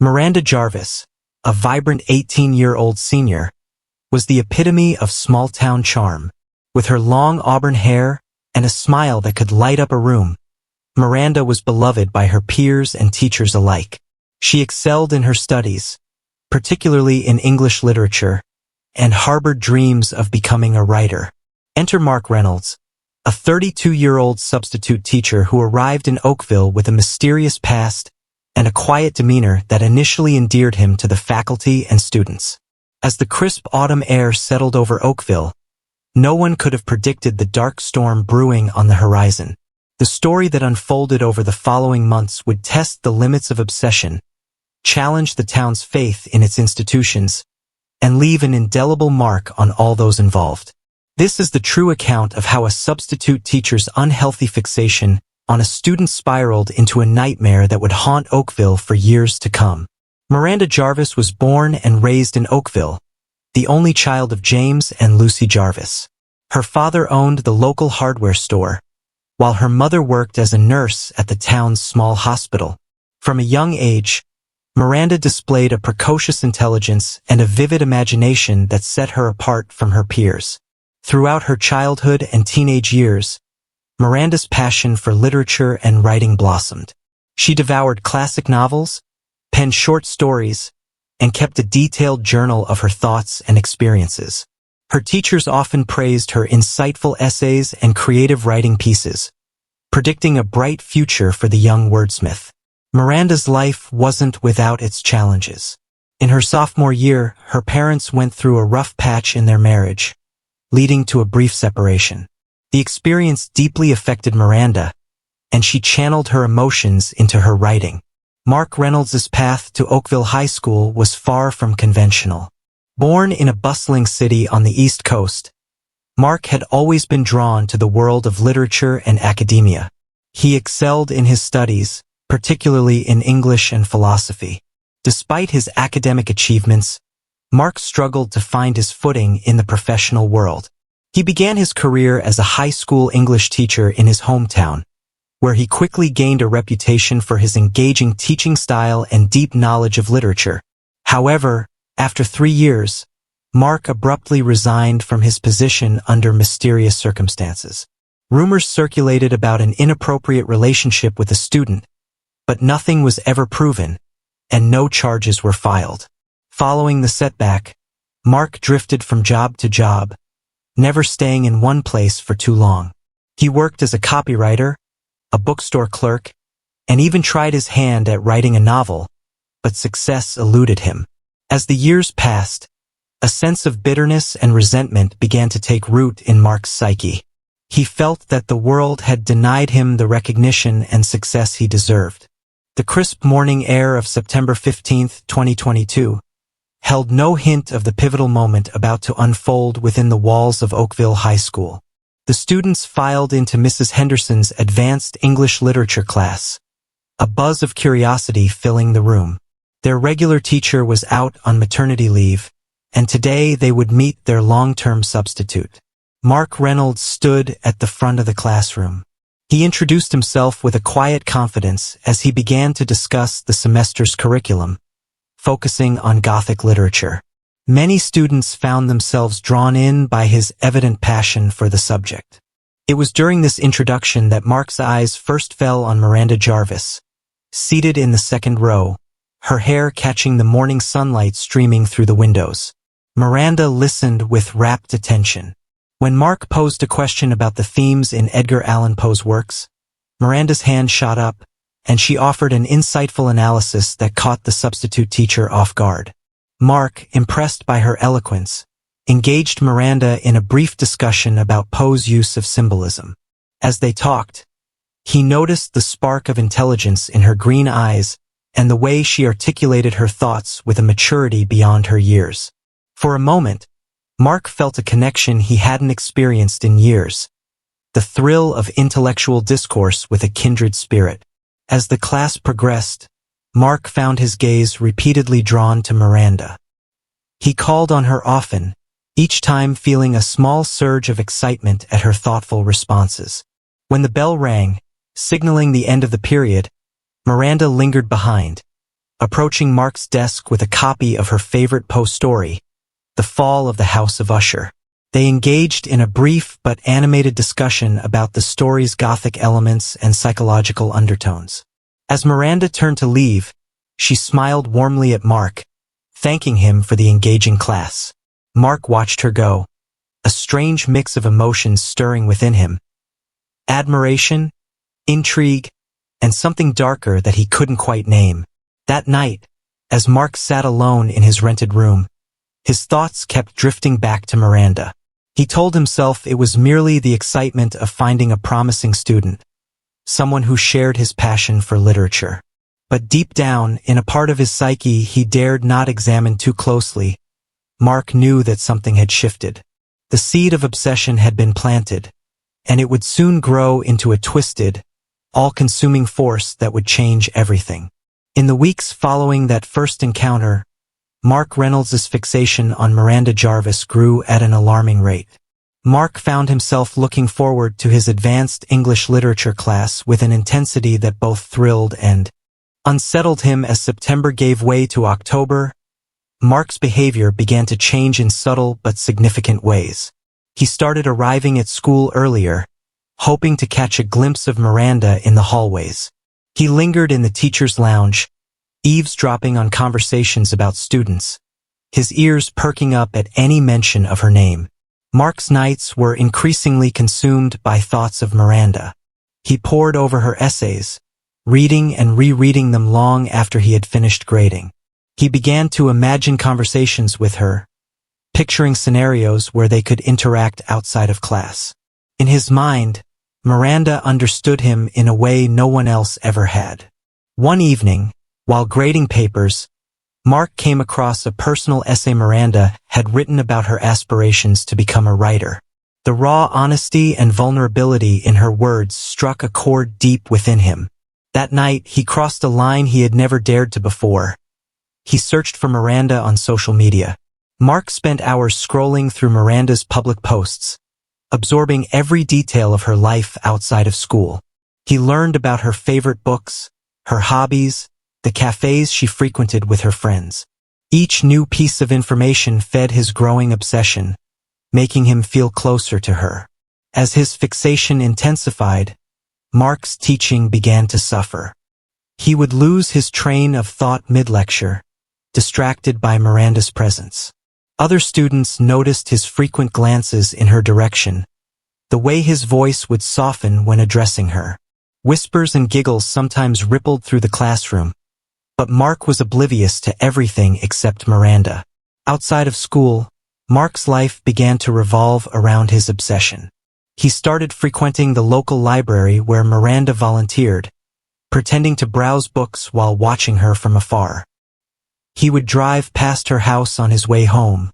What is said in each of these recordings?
Miranda Jarvis, a vibrant 18-year-old senior, was the epitome of small-town charm. With her long auburn hair and a smile that could light up a room, Miranda was beloved by her peers and teachers alike. She excelled in her studies, particularly in English literature, and harbored dreams of becoming a writer. Enter Mark Reynolds, a 32-year-old substitute teacher who arrived in Oakville with a mysterious past and a quiet demeanor that initially endeared him to the faculty and students. As the crisp autumn air settled over Oakville, no one could have predicted the dark storm brewing on the horizon. The story that unfolded over the following months would test the limits of obsession, challenge the town's faith in its institutions, and leave an indelible mark on all those involved. This is the true account of how a substitute teacher's unhealthy fixation on a student spiraled into a nightmare that would haunt Oakville for years to come. Miranda Jarvis was born and raised in Oakville, the only child of James and Lucy Jarvis. Her father owned the local hardware store, while her mother worked as a nurse at the town's small hospital. From a young age, Miranda displayed a precocious intelligence and a vivid imagination that set her apart from her peers. Throughout her childhood and teenage years, Miranda's passion for literature and writing blossomed. She devoured classic novels, penned short stories, and kept a detailed journal of her thoughts and experiences. Her teachers often praised her insightful essays and creative writing pieces, predicting a bright future for the young wordsmith. Miranda's life wasn't without its challenges. In her sophomore year, her parents went through a rough patch in their marriage, leading to a brief separation. The experience deeply affected Miranda, and she channeled her emotions into her writing. Mark Reynolds' path to Oakville High School was far from conventional. Born in a bustling city on the East Coast, Mark had always been drawn to the world of literature and academia. He excelled in his studies, particularly in English and philosophy. Despite his academic achievements, Mark struggled to find his footing in the professional world. He began his career as a high school English teacher in his hometown, where he quickly gained a reputation for his engaging teaching style and deep knowledge of literature. However, after 3 years, Mark abruptly resigned from his position under mysterious circumstances. Rumors circulated about an inappropriate relationship with a student, but nothing was ever proven, and no charges were filed. Following the setback, Mark drifted from job to job, never staying in one place for too long. He worked as a copywriter, a bookstore clerk, and even tried his hand at writing a novel, but success eluded him. As the years passed, a sense of bitterness and resentment began to take root in Mark's psyche. He felt that the world had denied him the recognition and success he deserved. The crisp morning air of September 15, 2022, held no hint of the pivotal moment about to unfold within the walls of Oakville High School. The students filed into Mrs. Henderson's advanced English literature class, a buzz of curiosity filling the room. Their regular teacher was out on maternity leave, and today they would meet their long-term substitute. Mark Reynolds stood at the front of the classroom. He introduced himself with a quiet confidence as he began to discuss the semester's curriculum, focusing on Gothic literature. Many students found themselves drawn in by his evident passion for the subject. It was during this introduction that Mark's eyes first fell on Miranda Jarvis, seated in the second row, her hair catching the morning sunlight streaming through the windows. Miranda listened with rapt attention. When Mark posed a question about the themes in Edgar Allan Poe's works, Miranda's hand shot up, and she offered an insightful analysis that caught the substitute teacher off guard. Mark, impressed by her eloquence, engaged Miranda in a brief discussion about Poe's use of symbolism. As they talked, he noticed the spark of intelligence in her green eyes and the way she articulated her thoughts with a maturity beyond her years. For a moment, Mark felt a connection he hadn't experienced in years, the thrill of intellectual discourse with a kindred spirit. As the class progressed, Mark found his gaze repeatedly drawn to Miranda. He called on her often, each time feeling a small surge of excitement at her thoughtful responses. When the bell rang, signaling the end of the period, Miranda lingered behind, approaching Mark's desk with a copy of her favorite Poe story, The Fall of the House of Usher. They engaged in a brief but animated discussion about the story's gothic elements and psychological undertones. As Miranda turned to leave, she smiled warmly at Mark, thanking him for the engaging class. Mark watched her go, a strange mix of emotions stirring within him. Admiration, intrigue, and something darker that he couldn't quite name. That night, as Mark sat alone in his rented room, his thoughts kept drifting back to Miranda. He told himself it was merely the excitement of finding a promising student, someone who shared his passion for literature. But deep down, in a part of his psyche he dared not examine too closely, Mark knew that something had shifted. The seed of obsession had been planted, and it would soon grow into a twisted, all-consuming force that would change everything. In the weeks following that first encounter, Mark Reynolds' fixation on Miranda Jarvis grew at an alarming rate. Mark found himself looking forward to his advanced English literature class with an intensity that both thrilled and unsettled him. As September gave way to October, Mark's behavior began to change in subtle but significant ways. He started arriving at school earlier, hoping to catch a glimpse of Miranda in the hallways. He lingered in the teacher's lounge, eavesdropping on conversations about students, his ears perking up at any mention of her name. Mark's nights were increasingly consumed by thoughts of Miranda. He pored over her essays, reading and rereading them long after he had finished grading. He began to imagine conversations with her, picturing scenarios where they could interact outside of class. In his mind, Miranda understood him in a way no one else ever had. One evening, while grading papers, Mark came across a personal essay Miranda had written about her aspirations to become a writer. The raw honesty and vulnerability in her words struck a chord deep within him. That night, he crossed a line he had never dared to before. He searched for Miranda on social media. Mark spent hours scrolling through Miranda's public posts, absorbing every detail of her life outside of school. He learned about her favorite books, her hobbies, the cafes she frequented with her friends. Each new piece of information fed his growing obsession, making him feel closer to her. As his fixation intensified, Mark's teaching began to suffer. He would lose his train of thought mid-lecture, distracted by Miranda's presence. Other students noticed his frequent glances in her direction, the way his voice would soften when addressing her. Whispers and giggles sometimes rippled through the classroom, but Mark was oblivious to everything except Miranda. Outside of school, Mark's life began to revolve around his obsession. He started frequenting the local library where Miranda volunteered, pretending to browse books while watching her from afar. He would drive past her house on his way home,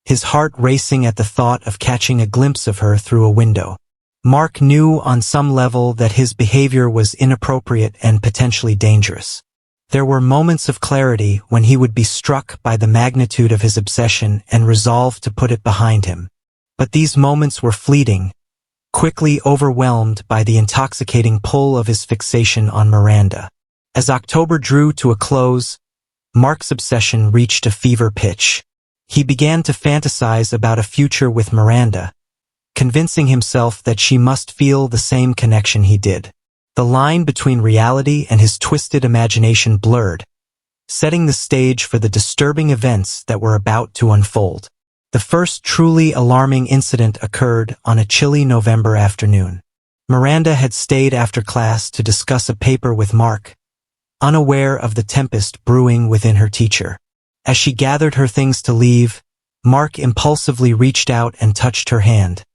his heart racing at the thought of catching a glimpse of her through a window. Mark knew on some level that his behavior was inappropriate and potentially dangerous. There were moments of clarity when he would be struck by the magnitude of his obsession and resolve to put it behind him. But these moments were fleeting, quickly overwhelmed by the intoxicating pull of his fixation on Miranda. As October drew to a close, Mark's obsession reached a fever pitch. He began to fantasize about a future with Miranda, convincing himself that she must feel the same connection he did. The line between reality and his twisted imagination blurred, setting the stage for the disturbing events that were about to unfold. The first truly alarming incident occurred on a chilly November afternoon. Miranda had stayed after class to discuss a paper with Mark, unaware of the tempest brewing within her teacher. As she gathered her things to leave, Mark impulsively reached out and touched her hand,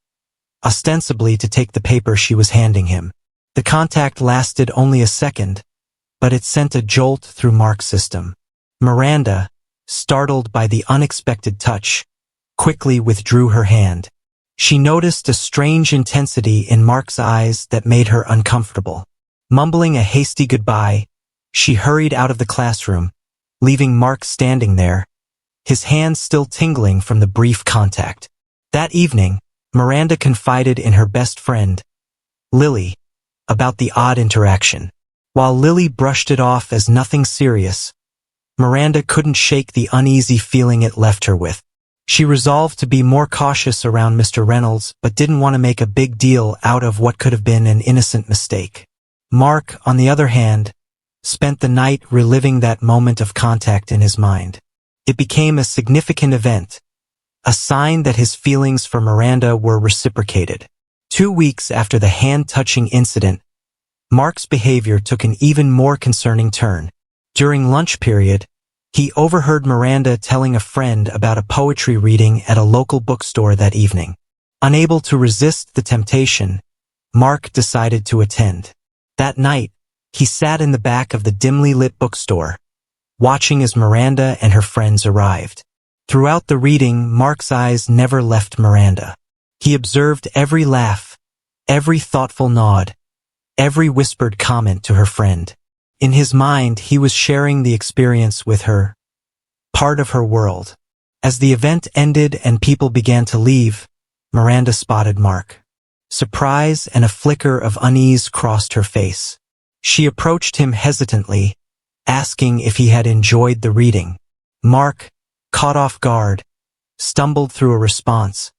ostensibly to take the paper she was handing him. The contact lasted only a second, but it sent a jolt through Mark's system. Miranda, startled by the unexpected touch, quickly withdrew her hand. She noticed a strange intensity in Mark's eyes that made her uncomfortable. Mumbling a hasty goodbye, she hurried out of the classroom, leaving Mark standing there, his hands still tingling from the brief contact. That evening, Miranda confided in her best friend, Lily, about the odd interaction. While Lily brushed it off as nothing serious, Miranda couldn't shake the uneasy feeling it left her with. She resolved to be more cautious around Mr. Reynolds, but didn't want to make a big deal out of what could have been an innocent mistake. Mark, on the other hand, spent the night reliving that moment of contact in his mind. It became a significant event, a sign that his feelings for Miranda were reciprocated. 2 weeks after the hand-touching incident, Mark's behavior took an even more concerning turn. During lunch period, he overheard Miranda telling a friend about a poetry reading at a local bookstore that evening. Unable to resist the temptation, Mark decided to attend. That night, he sat in the back of the dimly lit bookstore, watching as Miranda and her friends arrived. Throughout the reading, Mark's eyes never left Miranda. He observed every laugh, every thoughtful nod, every whispered comment to her friend. In his mind, he was sharing the experience with her, part of her world. As the event ended and people began to leave, Miranda spotted Mark. Surprise and a flicker of unease crossed her face. She approached him hesitantly, asking if he had enjoyed the reading. Mark, caught off guard, stumbled through a response,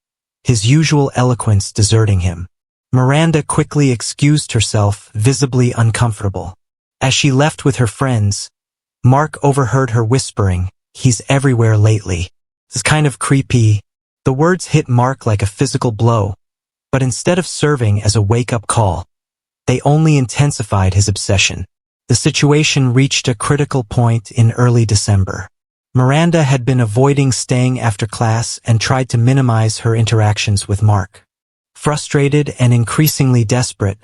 his usual eloquence deserting him. Miranda quickly excused herself, visibly uncomfortable. As she left with her friends, Mark overheard her whispering, "He's everywhere lately. It's kind of creepy." The words hit Mark like a physical blow, but instead of serving as a wake-up call, they only intensified his obsession. The situation reached a critical point in early December. Miranda had been avoiding staying after class and tried to minimize her interactions with Mark. Frustrated and increasingly desperate,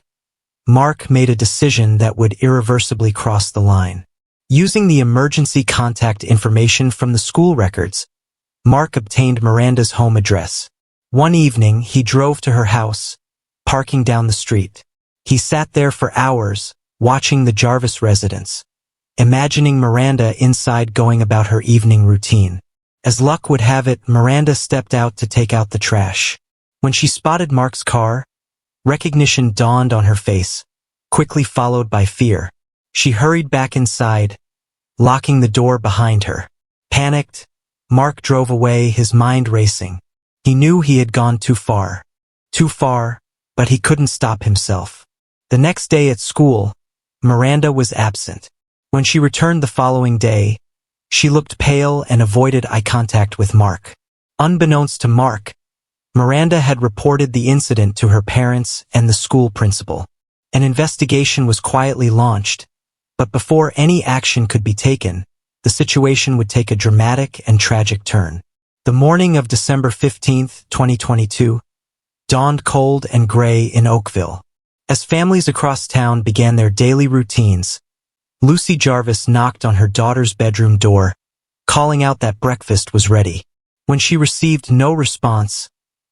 Mark made a decision that would irreversibly cross the line. Using the emergency contact information from the school records, Mark obtained Miranda's home address. One evening, he drove to her house, parking down the street. He sat there for hours, watching the Jarvis residence, imagining Miranda inside going about her evening routine. As luck would have it, Miranda stepped out to take out the trash. When she spotted Mark's car, recognition dawned on her face, quickly followed by fear. She hurried back inside, locking the door behind her. Panicked, Mark drove away, his mind racing. He knew he had gone too far, but he couldn't stop himself. The next day at school, Miranda was absent. When she returned the following day, she looked pale and avoided eye contact with Mark. Unbeknownst to Mark, Miranda had reported the incident to her parents and the school principal. An investigation was quietly launched, but before any action could be taken, the situation would take a dramatic and tragic turn. The morning of December 15th, 2022, dawned cold and gray in Oakville. As families across town began their daily routines, Lucy Jarvis knocked on her daughter's bedroom door, calling out that breakfast was ready. When she received no response,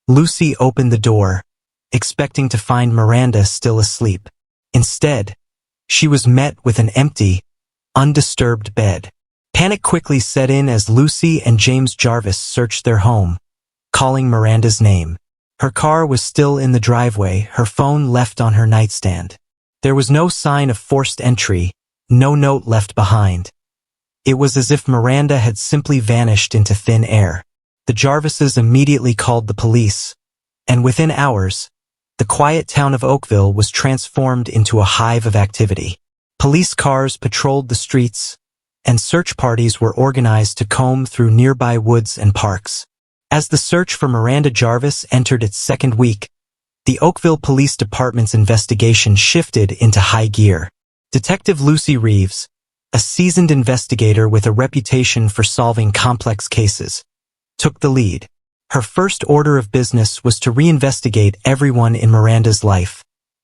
Lucy opened the door, expecting to find Miranda still asleep. Instead, she was met with an empty, undisturbed bed. Panic quickly set in as Lucy and James Jarvis searched their home, calling Miranda's name. Her car was still in the driveway, her phone left on her nightstand. There was no sign of forced entry, no note left behind. It was as if Miranda had simply vanished into thin air. The Jarvises immediately called the police, and within hours, the quiet town of Oakville was transformed into a hive of activity. Police cars patrolled the streets, and search parties were organized to comb through nearby woods and parks. As the search for Miranda Jarvis entered its second week, the Oakville Police Department's investigation shifted into high gear. Detective Lucy Reeves, a seasoned investigator with a reputation for solving complex cases, took the lead. Her first order of business was to reinvestigate everyone in Miranda's life,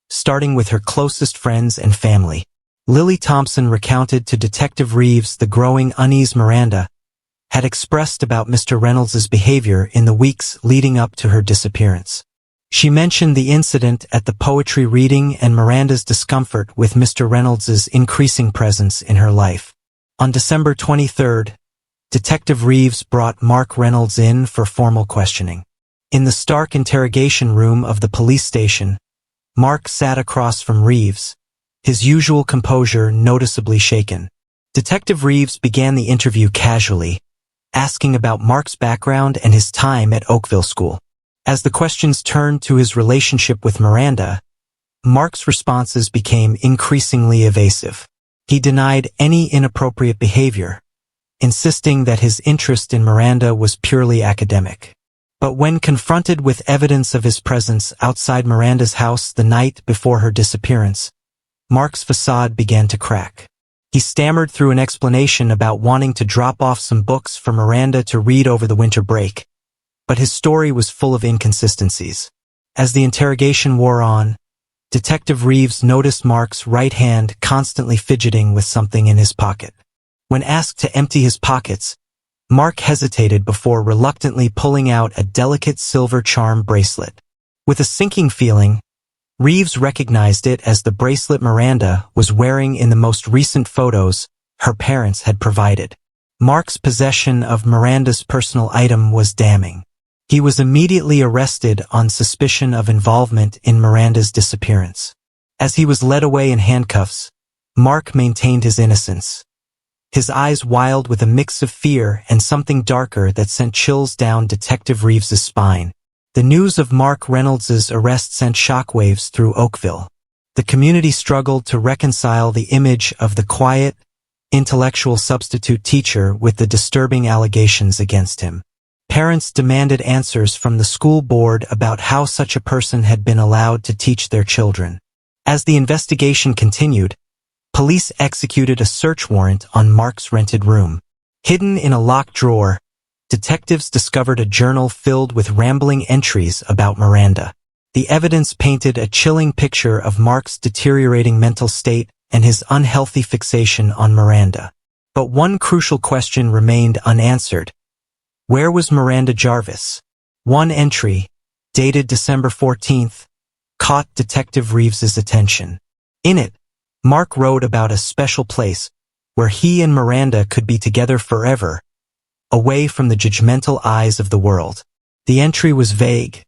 starting with her closest friends and family. Lily Thompson recounted to Detective Reeves the growing unease Miranda had expressed about Mr. Reynolds' behavior in the weeks leading up to her disappearance. She mentioned the incident at the poetry reading and Miranda's discomfort with Mr. Reynolds' increasing presence in her life. On December 23rd, Detective Reeves brought Mark Reynolds in for formal questioning. In the stark interrogation room of the police station, Mark sat across from Reeves, his usual composure noticeably shaken. Detective Reeves began the interview casually, asking about Mark's background and his time at Oakville School. As the questions turned to his relationship with Miranda, Mark's responses became increasingly evasive. He denied any inappropriate behavior, insisting that his interest in Miranda was purely academic. But when confronted with evidence of his presence outside Miranda's house the night before her disappearance, Mark's facade began to crack. He stammered through an explanation about wanting to drop off some books for Miranda to read over the winter break, but his story was full of inconsistencies. As the interrogation wore on, Detective Reeves noticed Mark's right hand constantly fidgeting with something in his pocket. When asked to empty his pockets, Mark hesitated before reluctantly pulling out a delicate silver charm bracelet. With a sinking feeling, Reeves recognized it as the bracelet Miranda was wearing in the most recent photos her parents had provided. Mark's possession of Miranda's personal item was damning. He was immediately arrested on suspicion of involvement in Miranda's disappearance. As he was led away in handcuffs, Mark maintained his innocence, his eyes wild with a mix of fear and something darker that sent chills down Detective Reeves's spine. The news of Mark Reynolds' arrest sent shockwaves through Oakville. The community struggled to reconcile the image of the quiet, intellectual substitute teacher with the disturbing allegations against him. Parents demanded answers from the school board about how such a person had been allowed to teach their children. As the investigation continued, police executed a search warrant on Mark's rented room. Hidden in a locked drawer, detectives discovered a journal filled with rambling entries about Miranda. The evidence painted a chilling picture of Mark's deteriorating mental state and his unhealthy fixation on Miranda. But one crucial question remained unanswered. Where was Miranda Jarvis? One entry, dated December 14th, caught Detective Reeves's attention. In it, Mark wrote about a special place where he and Miranda could be together forever, away from the judgmental eyes of the world. The entry was vague,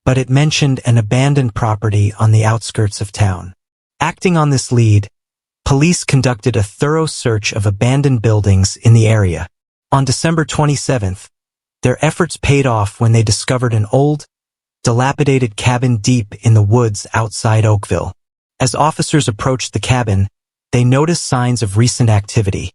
but it mentioned an abandoned property on the outskirts of town. Acting on this lead, police conducted a thorough search of abandoned buildings in the area. On December 27th, their efforts paid off when they discovered an old, dilapidated cabin deep in the woods outside Oakville. As officers approached the cabin, they noticed signs of recent activity.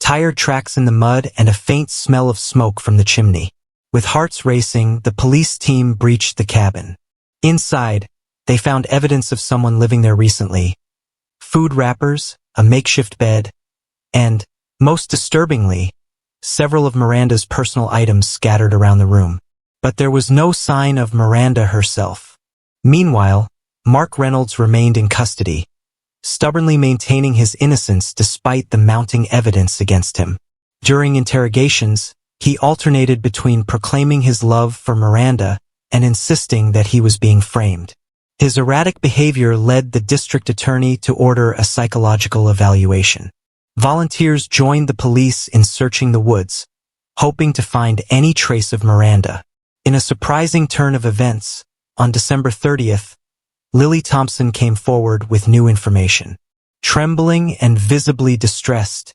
Tire tracks in the mud and a faint smell of smoke from the chimney. With hearts racing, the police team breached the cabin. Inside, they found evidence of someone living there recently. Food wrappers, a makeshift bed, and, most disturbingly, several of Miranda's personal items scattered around the room. But there was no sign of Miranda herself. Meanwhile, Mark Reynolds remained in custody, stubbornly maintaining his innocence despite the mounting evidence against him. During interrogations, he alternated between proclaiming his love for Miranda and insisting that he was being framed. His erratic behavior led the district attorney to order a psychological evaluation. Volunteers joined the police in searching the woods, hoping to find any trace of Miranda. In a surprising turn of events, on December 30th, Lily Thompson came forward with new information. Trembling and visibly distressed,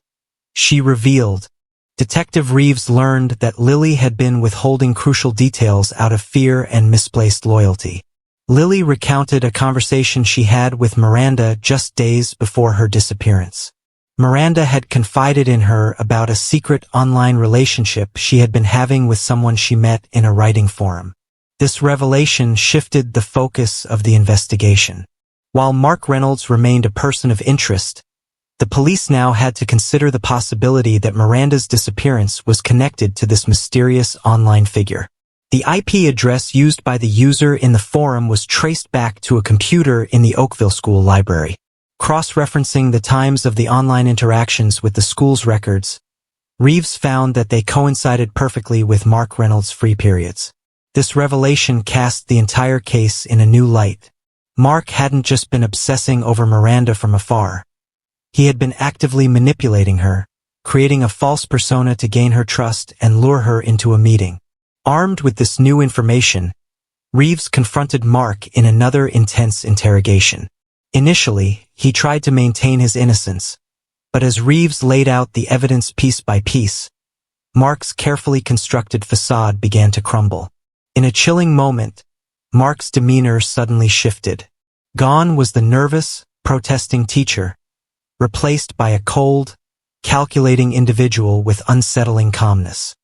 she revealed, Detective Reeves learned that Lily had been withholding crucial details out of fear and misplaced loyalty. Lily recounted a conversation she had with Miranda just days before her disappearance. Miranda had confided in her about a secret online relationship she had been having with someone she met in a writing forum. This revelation shifted the focus of the investigation. While Mark Reynolds remained a person of interest, the police now had to consider the possibility that Miranda's disappearance was connected to this mysterious online figure. The IP address used by the user in the forum was traced back to a computer in the Oakville School library. Cross-referencing the times of the online interactions with the school's records, Reeves found that they coincided perfectly with Mark Reynolds' free periods. This revelation cast the entire case in a new light. Mark hadn't just been obsessing over Miranda from afar. He had been actively manipulating her, creating a false persona to gain her trust and lure her into a meeting. Armed with this new information, Reeves confronted Mark in another intense interrogation. Initially, he tried to maintain his innocence, But as Reeves laid out the evidence piece by piece, Mark's carefully constructed facade began to crumble. In a chilling moment, Mark's demeanor suddenly shifted. Gone was the nervous, protesting teacher, replaced by a cold, calculating individual with unsettling calmness.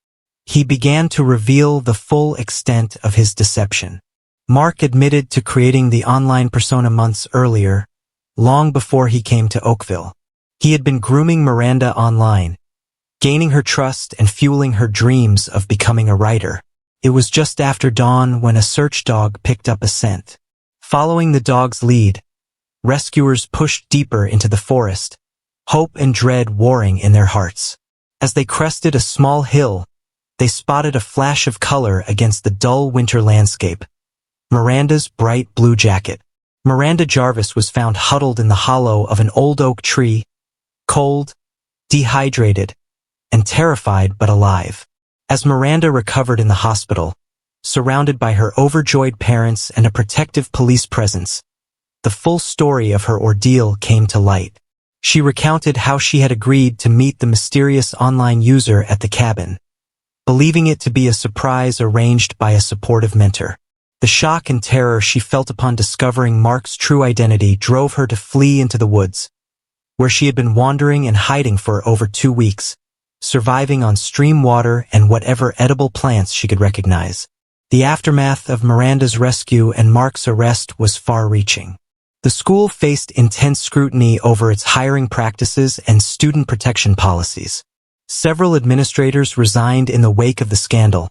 He began to reveal the full extent of his deception. Mark admitted to creating the online persona months earlier, long before he came to Oakville. He had been grooming Miranda online, gaining her trust and fueling her dreams of becoming a writer. It was just after dawn when a search dog picked up a scent. Following the dog's lead, rescuers pushed deeper into the forest, hope and dread warring in their hearts. As they crested a small hill, they spotted a flash of color against the dull winter landscape: Miranda's bright blue jacket. Miranda Jarvis was found huddled in the hollow of an old oak tree, cold, dehydrated, and terrified but alive. As Miranda recovered in the hospital, surrounded by her overjoyed parents and a protective police presence, the full story of her ordeal came to light. She recounted how she had agreed to meet the mysterious online user at the cabin, believing it to be a surprise arranged by a supportive mentor. The shock and terror she felt upon discovering Mark's true identity drove her to flee into the woods, where she had been wandering and hiding for over 2 weeks, surviving on stream water and whatever edible plants she could recognize. The aftermath of Miranda's rescue and Mark's arrest was far-reaching. The school faced intense scrutiny over its hiring practices and student protection policies. Several administrators resigned in the wake of the scandal,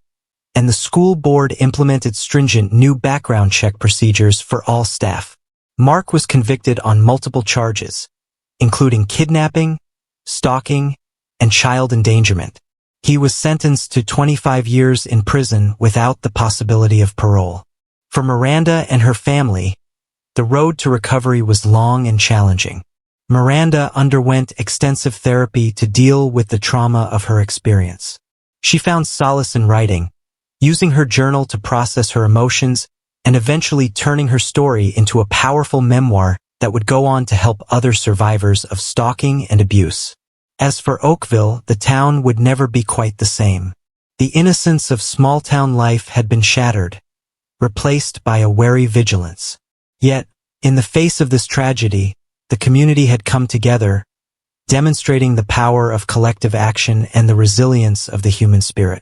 and the school board implemented stringent new background check procedures for all staff. Mark was convicted on multiple charges, including kidnapping, stalking, and child endangerment. He was sentenced to 25 years in prison without the possibility of parole. For Miranda and her family, the road to recovery was long and challenging. Miranda underwent extensive therapy to deal with the trauma of her experience. She found solace in writing, using her journal to process her emotions and eventually turning her story into a powerful memoir that would go on to help other survivors of stalking and abuse. As for Oakville, the town would never be quite the same. The innocence of small-town life had been shattered, replaced by a wary vigilance. Yet, in the face of this tragedy, the community had come together, demonstrating the power of collective action and the resilience of the human spirit.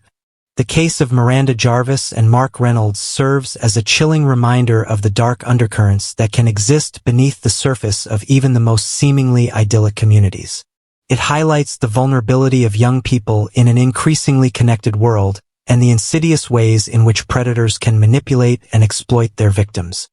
The case of Miranda Jarvis and Mark Reynolds serves as a chilling reminder of the dark undercurrents that can exist beneath the surface of even the most seemingly idyllic communities. It highlights the vulnerability of young people in an increasingly connected world and the insidious ways in which predators can manipulate and exploit their victims.